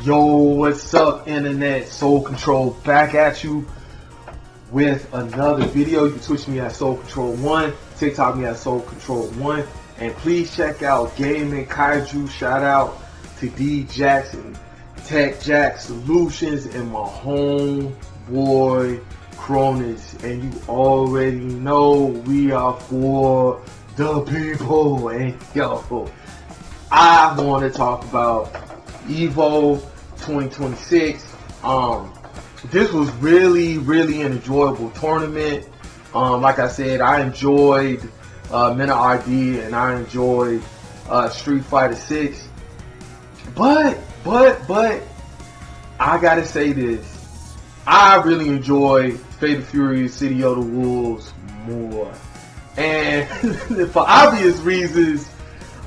Yo, what's up, internet? Soul Control back at you with another video. You can Twitch me at Soul Control 1, TikTok me at Soul Control 1, and please check out Gaming Kaiju. Shout out to D Jackson, Tech Jack Solutions, and my homeboy Cronus. And you already know we are for the people. And yo, I want to talk about EVO 2026. This was really an enjoyable tournament. Like I said, I enjoyed Mena RD and I enjoyed Street Fighter 6. But I gotta say this. I really enjoyed Fatal Fury City of the Wolves more. And for obvious reasons,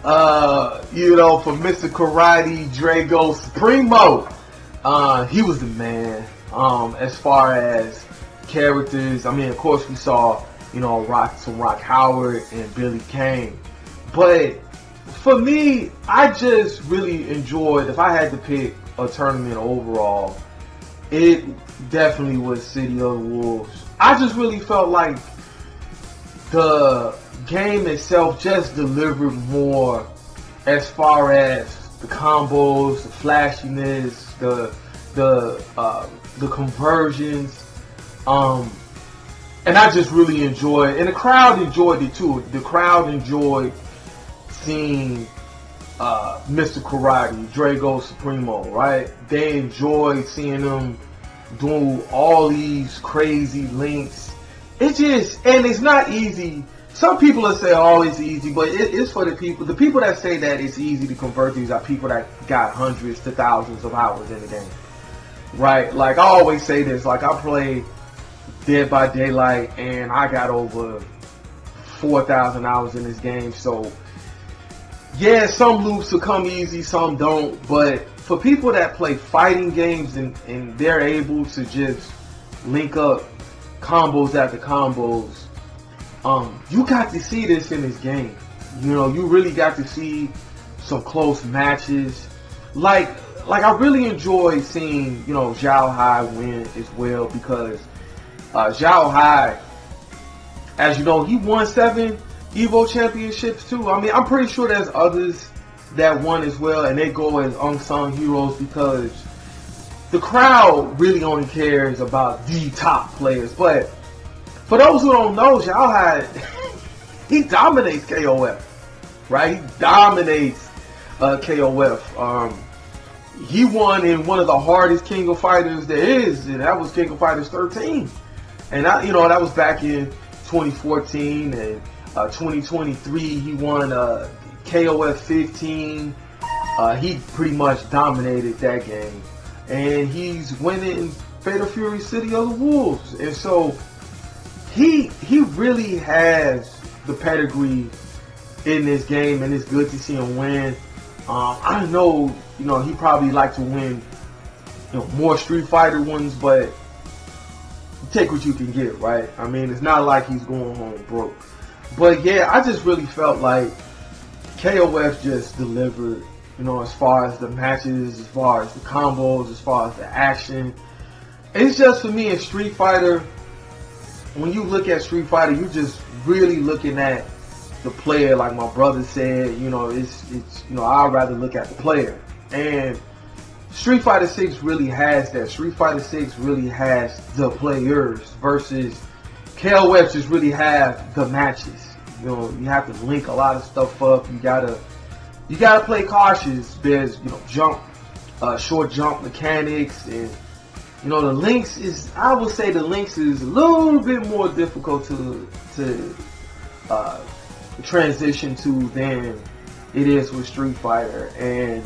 for Mr. Karate, Drago Supremo, he was the man. As far as characters, I mean, of course we saw, Rock Howard and Billy Kane. But for me, I just really enjoyed, if I had to pick a tournament overall, it definitely was City of the Wolves. I just really felt like the game itself just delivered more as far as the combos, the flashiness, the conversions, and I just really enjoyed, and the crowd enjoyed it too. The crowd enjoyed seeing Mr. Karate, Drago Supremo, right? They enjoyed seeing him do all these crazy links. And it's not easy. Some people will say, oh, it's easy, but it's for the people. The people that say that it's easy to convert these are people that got hundreds to thousands of hours in the game, right? Like I always say this, like I play Dead by Daylight and I got over 4,000 hours in this game. So yeah, some loops will come easy, some don't. But for people that play fighting games and they're able to just link up combos after combos, you got to see this in this game. You really got to see some close matches. Like I really enjoyed seeing, Zhao Hai win as well, because Zhao Hai, as you know, he won 7 EVO championships too. I mean, I'm pretty sure there's others that won as well, and they go as unsung heroes because the crowd really only cares about the top players. But for those who don't know, Zhao Hai, he dominates KOF, right? He dominates KOF. He won in one of the hardest King of Fighters there is, and that was King of Fighters 13. And that was back in 2014 and 2023. He won KOF 15. He pretty much dominated that game, and he's winning Fatal Fury City of the Wolves. And so he really has the pedigree in this game, and it's good to see him win. I know, he probably like to win, more Street Fighter ones, but take what you can get, right? I mean, it's not like he's going home broke. But yeah, I just really felt like KOF just delivered, as far as the matches, as far as the combos, as far as the action. It's just, for me, in Street Fighter, when you look at Street Fighter, you're just really looking at the player. Like my brother said, I'd rather look at the player. And Street Fighter 6 really has that. Street Fighter 6 really has the players, versus KOF just really have the matches. You have to link a lot of stuff up. You gotta play cautious. There's short jump mechanics, and the links is, I would say the links is a little bit more difficult to transition to than it is with Street Fighter. And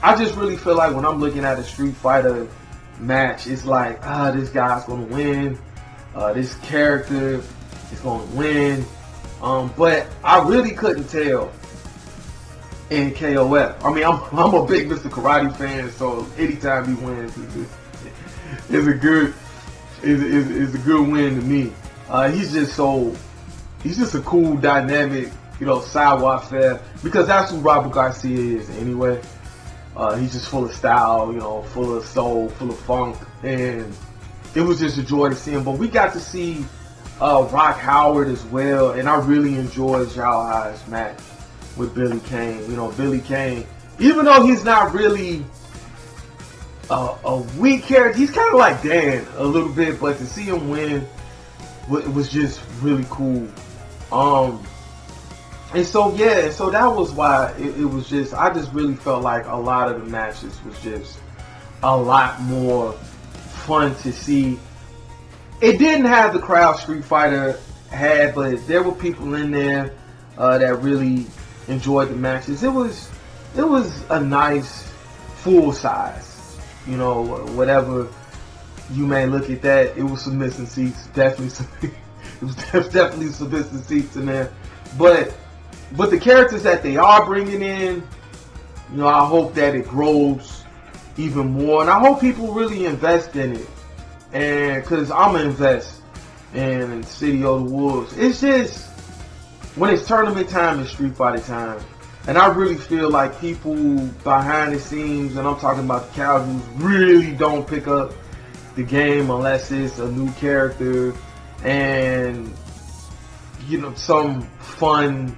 I just really feel like when I'm looking at a Street Fighter match, it's like, this guy's gonna win, this character is gonna win. But I really couldn't tell in KOF. I mean, I'm a big Mr. Karate fan, so anytime he wins, it's a good win to me. He's just a cool, dynamic, savoir faire, because that's who Robert Garcia is anyway. He's just full of style, you know, full of soul, full of funk, and it was just a joy to see him. But we got to see Rock Howard as well, and I really enjoyed Zhao Hai's match with Billy Kane. You know, Billy Kane, even though he's not really a weak character, he's kind of like Dan a little bit, but to see him win was just really cool. And so yeah, so that was why it was just, I just really felt like a lot of the matches was just a lot more fun to see. It didn't have the crowd Street Fighter had, but there were people in there that really enjoyed the matches. It was a nice full size, you know, whatever you may look at that. It was some missing seats, definitely some, it was definitely some missing seats in there, but the characters that they are bringing in, you know, I hope that it grows even more, and I hope people really invest in it. And because I'm gonna invest in City of the Wolves. It's just, when it's tournament time, it's Street Fighter time, and I really feel like people behind the scenes, and I'm talking about the casuals, really don't pick up the game unless it's a new character and, you know, some fun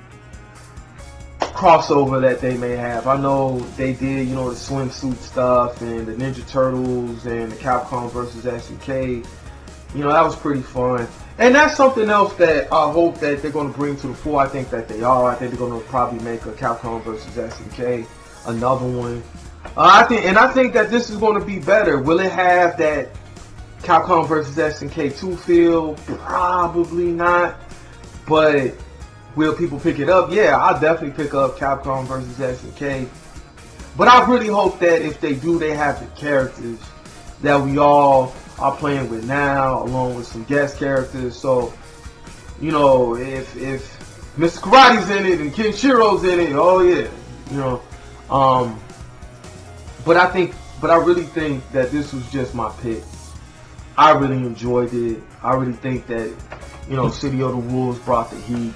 crossover that they may have. I know they did, you know, the swimsuit stuff and the Ninja Turtles and the Capcom versus SNK. You know, that was pretty fun. And that's something else that I hope that they're going to bring to the fore. I think that they are. I think they're going to probably make a Capcom versus SNK, another one. I think that this is going to be better. Will it have that Capcom versus SNK 2 feel? Probably not. But will people pick it up? Yeah, I'll definitely pick up Capcom versus SNK. But I really hope that if they do, they have the characters that we all are playing with now, along with some guest characters. So, you know, if Mr. Karate's in it and Kenshiro's in it, oh yeah, you know. But I really think that this was just my pick. I really enjoyed it. I really think that, you know, City of the Wolves brought the heat.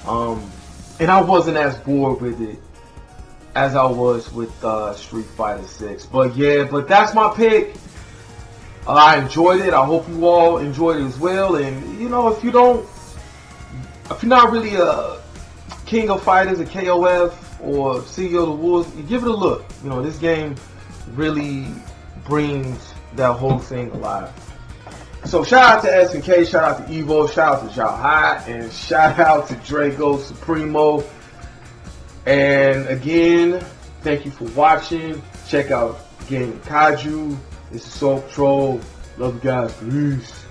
And I wasn't as bored with it as I was with Street Fighter 6. But yeah, but that's my pick. I enjoyed it. I hope you all enjoyed it as well. And you know, if you're not really a King of Fighters, a KOF, or City of the Wolves, give it a look. You know, this game really brings that whole thing alive. So shout out to SNK, shout out to EVO, shout out to Zhao Hai, and shout out to Drago Supremo. And again, thank you for watching. Check out Gaming Kaiju. This is Soul Patrol. Love you guys. Peace.